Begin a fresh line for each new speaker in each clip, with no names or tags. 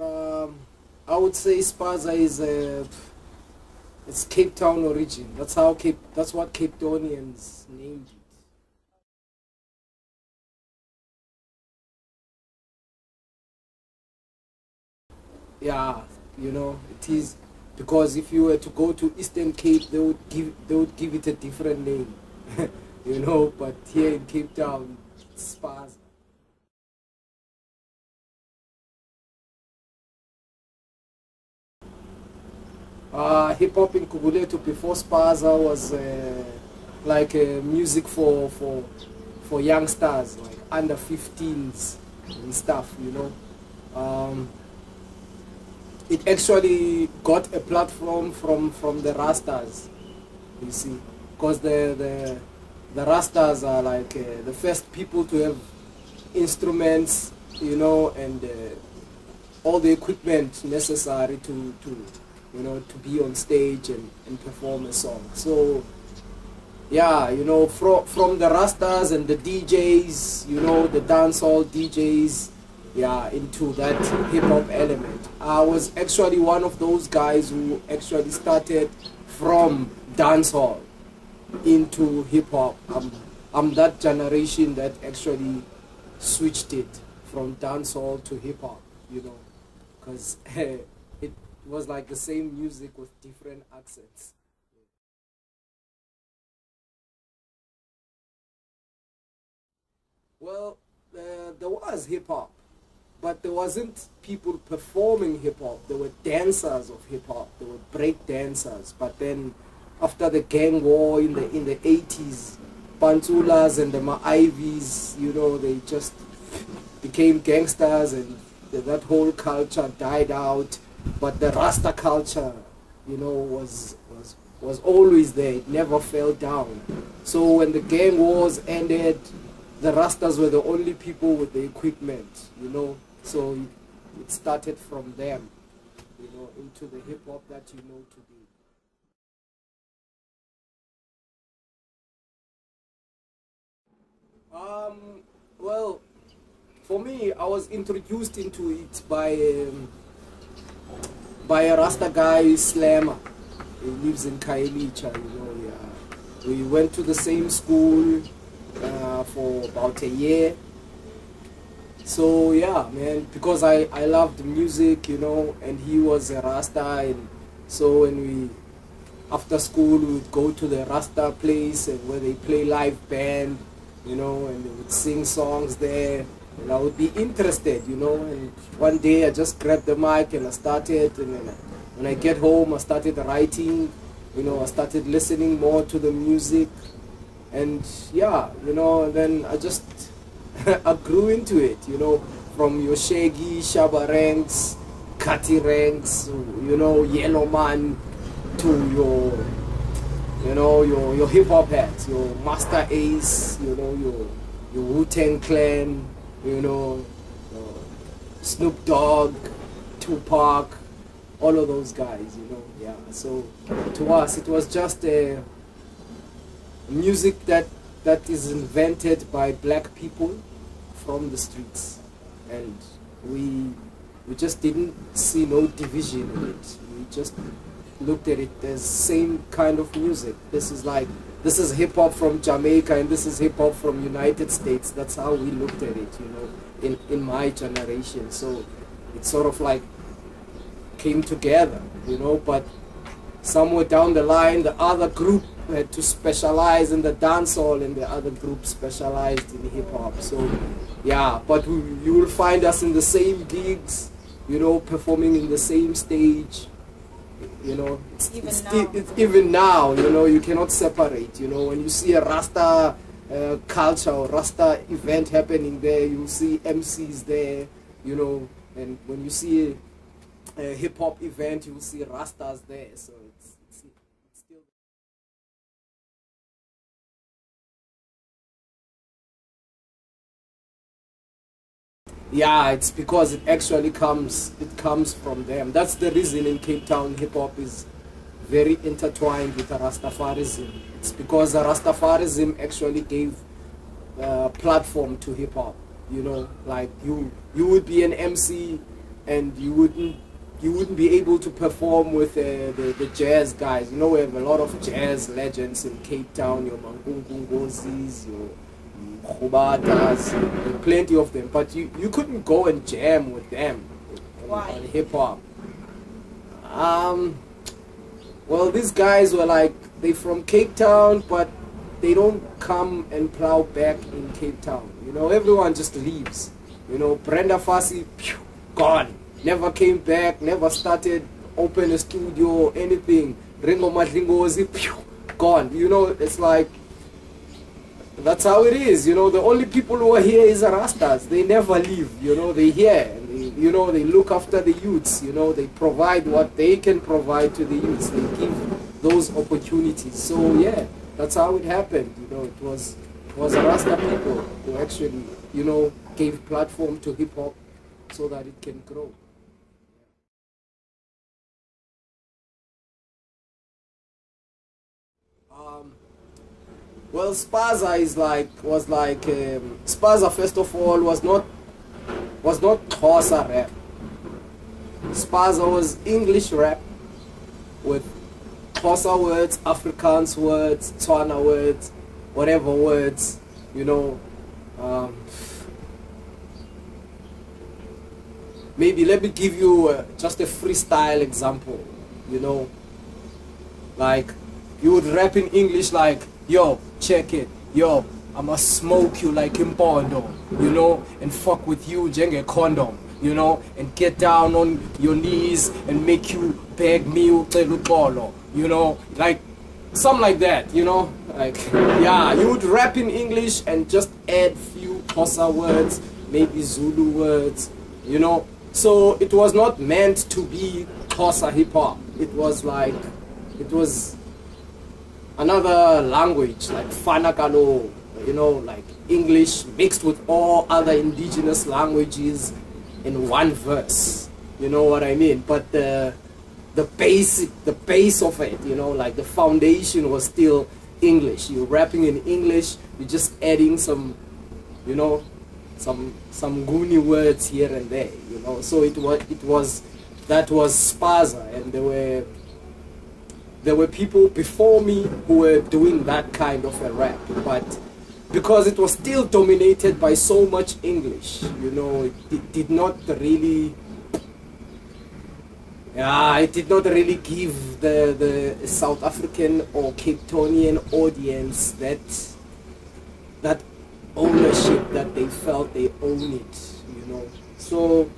Um, I would say Spaza is it's Cape Town origin. That's what Cape Townians named it. Yeah, it is, because if you were to go to Eastern Cape, they would give it a different name, But here in Cape Town, it's Spaza. Hip hop in Kuguletu before Spaza was like music for youngsters, like under 15s and stuff. It actually got a platform from the Rastas, you see, because the Rastas are like the first people to have instruments, and all the equipment necessary to be on stage and perform a song. So yeah, from the Rastas and the DJs, the dancehall DJs, yeah, into that hip-hop element. I was actually one of those guys who actually started from dancehall into hip-hop. I'm that generation that actually switched it from dancehall to hip-hop, because it was like the same music with different accents. Well, there was hip-hop, but there wasn't people performing hip-hop. There were dancers of hip-hop. There were break dancers. But then after the gang war in the 80s, Pantulas and the Maivis, they just became gangsters, and that whole culture died out. But the Rasta culture, was always there. It never fell down. So when the gang wars ended, the Rastas were the only people with the equipment, So it started from them, into the hip hop that you know today. Well, for me, I was introduced into it by a Rasta guy, Slammer. He lives in Kailicha, Yeah. We went to the same school for about a year. So yeah, man, because I loved music, and he was a Rasta, and so when after school we would go to the Rasta place and where they play live band, and they would sing songs there, and I would be interested, and one day I just grabbed the mic and I started, and then when I get home I started writing, I started listening more to the music, and yeah, and then I just I grew into it, from your Shaggy, Shaba ranks, Kati ranks, Yellow Man, to your hip hop hats, your Master Ace, your Wu-Tang Clan, Snoop Dogg, Tupac, all of those guys, yeah. So to us, it was just a music that is invented by black people from the streets, and we just didn't see no division in it. We just looked at it as same kind of music. This is hip hop from Jamaica and this is hip hop from United States. That's how we looked at it, in my generation. So it sort of like came together, but somewhere down the line the other group had to specialize in the dancehall and the other group specialized in hip hop. So yeah, but you will find us in the same gigs, performing in the same stage. It's even now, you cannot separate. When you see a Rasta culture or Rasta event happening there, you see MCs there, and when you see a hip hop event, you will see Rastas there. So it's still. Yeah, it's because it actually comes from them. That's the reason in Cape Town hip hop is very intertwined with Rastafarism. It's because Rastafarism actually gave platform to hip hop. Like you would be an MC and you wouldn't be able to perform with the jazz guys. You know, we have a lot of jazz legends in Cape Town, your Mangungungozis, your Khubatas, plenty of them, but you couldn't go and jam with them.
Why?
On hip hop. Well, these guys were like, they from Cape Town, but they don't come and plow back in Cape Town. You know, everyone just leaves. You know, Brenda Fassie, gone. Never came back, never started, open a studio, anything. Ringo Madlingozi, gone. You know, it's like, that's how it is. You know, the only people who are here is the Rastas. They never leave. You know, they're here. You know, they look after the youths. You know, they provide what they can provide to the youths. They give those opportunities. So yeah, that's how it happened. You know, it was Rasta people who actually, you know, gave platform to hip hop so that it can grow. Well, Spaza Spaza first of all was not Xhosa rap. Spaza was English rap with Xhosa words, Afrikaans words, Tswana words, whatever words, you know. Maybe let me give you just a freestyle example, you know. Like, you would rap in English like, yo, check it, yo, I'ma smoke you like Impondo, you know, and fuck with you jenge condom, you know, and get down on your knees and make you beg me ucela, you know, like something like that, you know, like, yeah, you would rap in English and just add few Xhosa words, maybe Zulu words, you know. So it was not meant to be Xhosa hip hop. It was like, it was another language, like Fanakalo, you know, like English mixed with all other indigenous languages in one verse. You know what I mean? But the base of it, you know, like the foundation was still English. You're rapping in English, you're just adding some, you know, some Nguni words here and there, you know. So that was Spaza, and there were people before me who were doing that kind of a rap, but because it was still dominated by so much English, you know, it did not really, it did not really give the South African or Cape Townian audience that ownership that they felt they own it, you know. So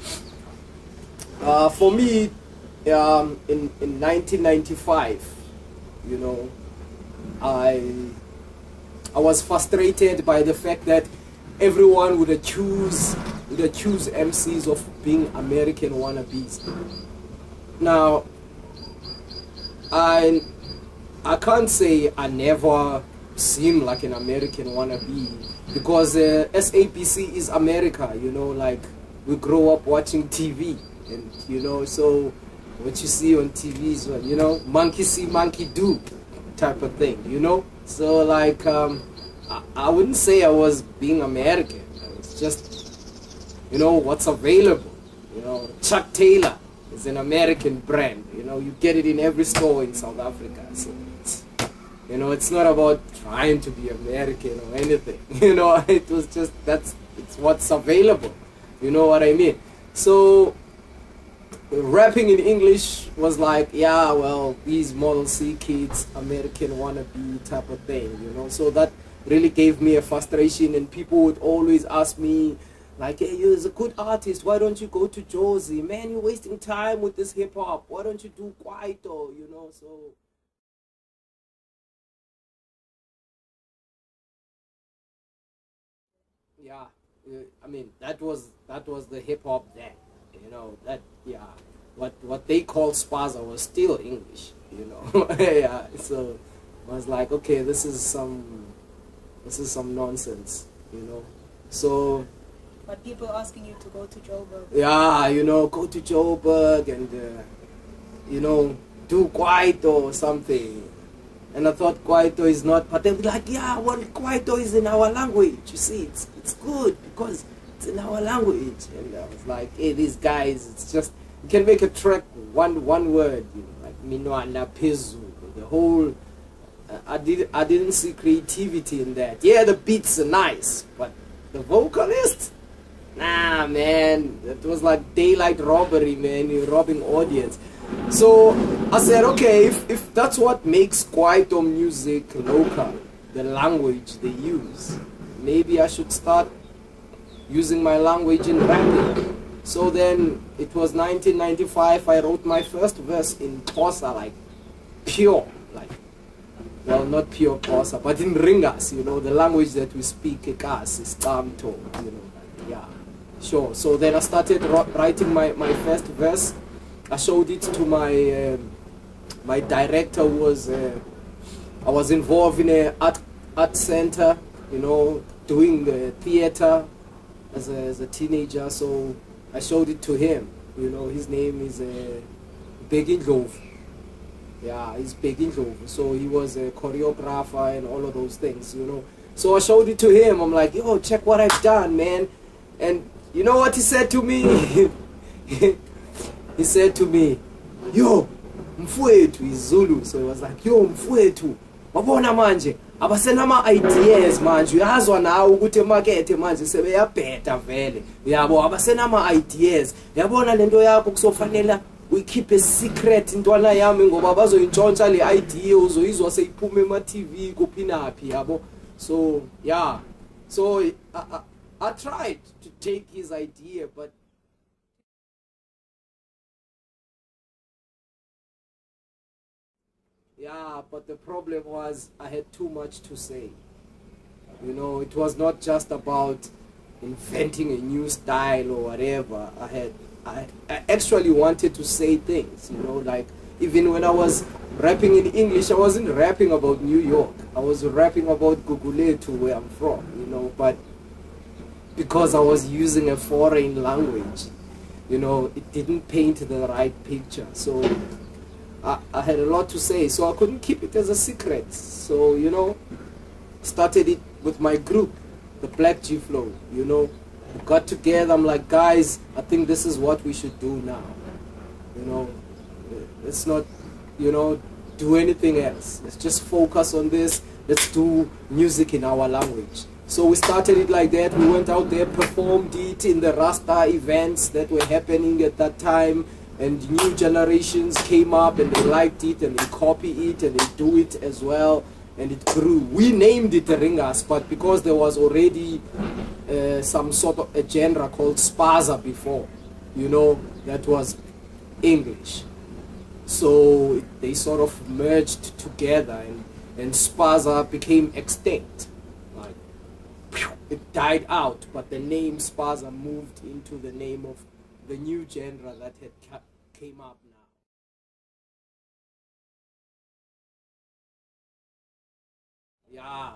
for me, in 1995, you know, I was frustrated by the fact that everyone would accuse MCs of being American wannabes. Now, I can't say I never seem like an American wannabe, because SABC is America, you know, like we grow up watching TV, and you know, so what you see on TV is, you know, monkey see, monkey do type of thing, you know. So like, I wouldn't say I was being American. It's just, you know, what's available. You know, Chuck Taylor is an American brand. You know, you get it in every store in South Africa. So it's, you know, it's not about trying to be American or anything. You know, it was just, it's what's available. You know what I mean? So rapping in English was like, yeah, well, these Model C kids, American wannabe type of thing, you know. So that really gave me a frustration, and people would always ask me, like, hey, you're a good artist, why don't you go to Josie? Man, you're wasting time with this hip-hop. Why don't you do Kwaito, you know? So yeah, I mean, that was the hip-hop then. You know, that, yeah, what they called Spaza was still English, you know. Yeah, so I was like, okay, this is some nonsense, you know. So,
but people asking you to go to Joburg.
Yeah, you know, go to Joburg and you know, do Kwaito or something. And I thought Kwaito is not, but they were like, yeah, well, Kwaito is in our language, you see, it's good because it's in our language. And I was like, hey, these guys, it's just, you can make a track one word, you know, like Minwana Pezu, the whole, I didn't see creativity in that. Yeah, the beats are nice, but the vocalist, nah, man, it was like daylight robbery, man. You're robbing audience. So I said, okay, if that's what makes Kwaito music local, the language they use, maybe I should start using my language in rapping. So then it was 1995. I wrote my first verse in Xhosa, like pure, like, well, not pure Xhosa, but in Ringas, you know, the language that we speak, Ekas, is Tamto, you know, yeah, sure. So then I started writing my first verse. I showed it to my director, who was, I was involved in a art center, you know, doing theater as a teenager, so I showed it to him. You know, his name is Begindlov. Yeah, he's Begindlov. So he was a choreographer and all of those things, you know. So I showed it to him. I'm like, yo, check what I've done, man. And you know what he said to me? He said to me, yo, mfowethu, is Zulu. So he was like, yo, mfowethu, wabona manje, abasenama ideas manje, uyazwa nawe ukuthi emarket manje sebeyabheda vele. Yabo, abasenama ideas. Yabona lento yakho kusofanele we keep a secret intwana yami ngoba bazoyintshontsha le idea uzoyizwa seyiphuma ema TV kuphinaphi yabo. So yeah, so I tried to take his idea, but yeah, but the problem was I had too much to say. You know, it was not just about inventing a new style or whatever. I actually wanted to say things, you know, like even when I was rapping in English, I wasn't rapping about New York. I was rapping about Guguletu, where I'm from, you know, but because I was using a foreign language, you know, it didn't paint the right picture. So I had a lot to say, so I couldn't keep it as a secret. So, you know, started it with my group, the Black G Flow, you know. We got together, I'm like, guys, I think this is what we should do now. You know, let's not, you know, do anything else. Let's just focus on this. Let's do music in our language. So we started it like that. We went out there, performed it in the Rasta events that were happening at that time. And new generations came up and they liked it and they copy it and they do it as well, and it grew. We named it Ringas, but because there was already some sort of a genre called Spaza before, you know, that was English. So they sort of merged together, and Spaza became extinct. Like, it died out, but the name Spaza moved into the name of the new genre that had came up now. Yeah,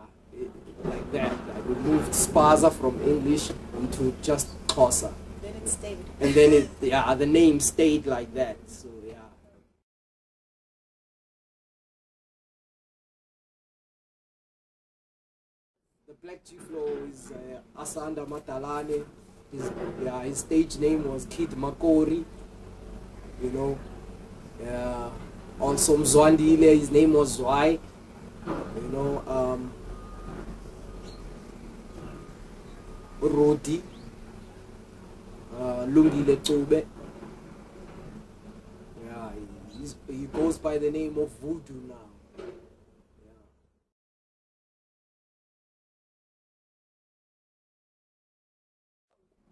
like that. Like we moved Spaza from English into just Xhosa.
Then it stayed.
And then it, yeah, the name stayed like that. So yeah. The Black G Flow is Asanda Matalane. His stage name was Kid Makori, you know. Also Mzwandile, his name was Zwai, you know. Rodi, Lungile Tube. Yeah, he goes by the name of Voodoo now.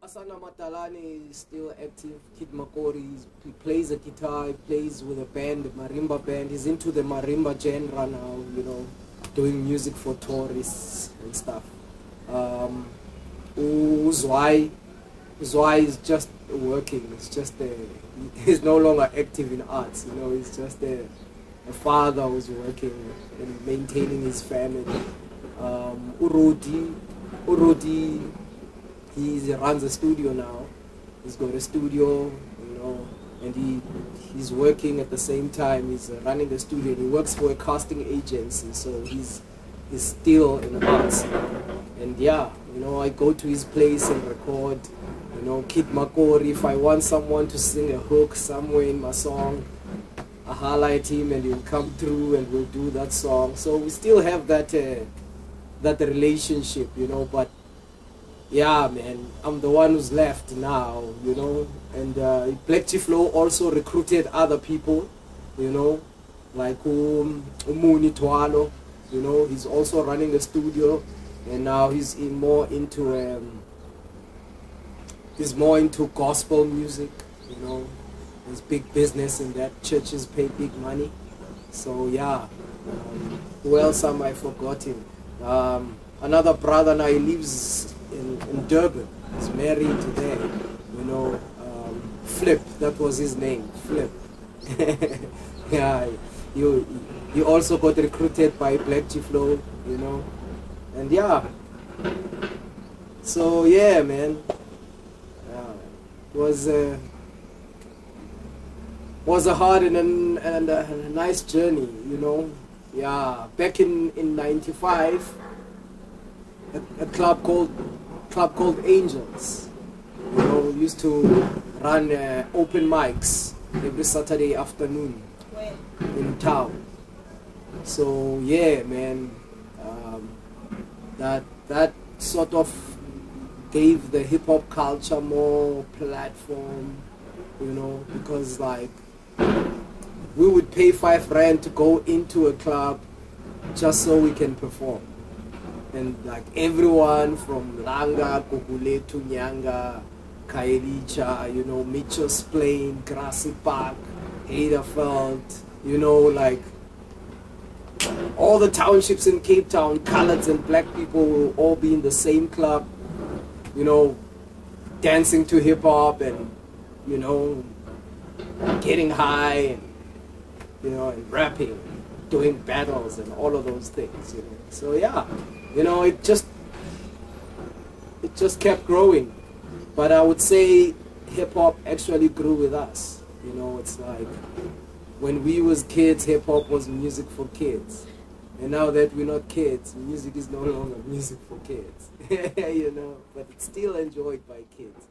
Asana Matalane is still active. Kid Makori, he plays the guitar, he plays with a band, a marimba band. He's into the marimba genre now, you know, doing music for tourists and stuff. Zwai is just working. It's just he's no longer active in arts, you know. He's just a father who's working and maintaining his family. Urudi, he runs a studio now. He's got a studio, you know, and he's working at the same time. He's running a studio. And he works for a casting agency, so he's still in arts. And yeah, you know, I go to his place and record. You know, Kid Makori, if I want someone to sing a hook somewhere in my song, I highlight him and he'll come through and we'll do that song. So we still have that that relationship, you know. But yeah, man, I'm the one who's left now, you know. And Black T Flow also recruited other people, you know, like Umuni Twalo, you know. He's also running a studio, and now he's more into gospel music, you know. There's big business in that. Churches pay big money. So yeah, who else am I forgotten? Another brother now, he lives in Durban. He's married today, you know. Flip, that was his name, Flip. Yeah, you also got recruited by Black T Flow, you know. And yeah, so yeah, man, it was a hard and a nice journey, you know. Yeah, back in '95, a club called Angels, you know, used to run open mics every Saturday afternoon in town. So yeah, man, that sort of gave the hip hop culture more platform, you know, because like we would pay R5 to go into a club just so we can perform. And like everyone from Langa, Kokuletu, Nyanga, Kailicha, you know, Mitchell's Plain, Grassy Park, Haderveld, you know, like all the townships in Cape Town, coloureds and black people will all be in the same club, you know, dancing to hip hop and, you know, getting high and, you know, and rapping, doing battles and all of those things, you know. So yeah, you know, it just kept growing. But I would say hip hop actually grew with us. You know, it's like when we was kids, hip hop was music for kids. And now that we're not kids, music is no longer music for kids. You know, but it's still enjoyed by kids.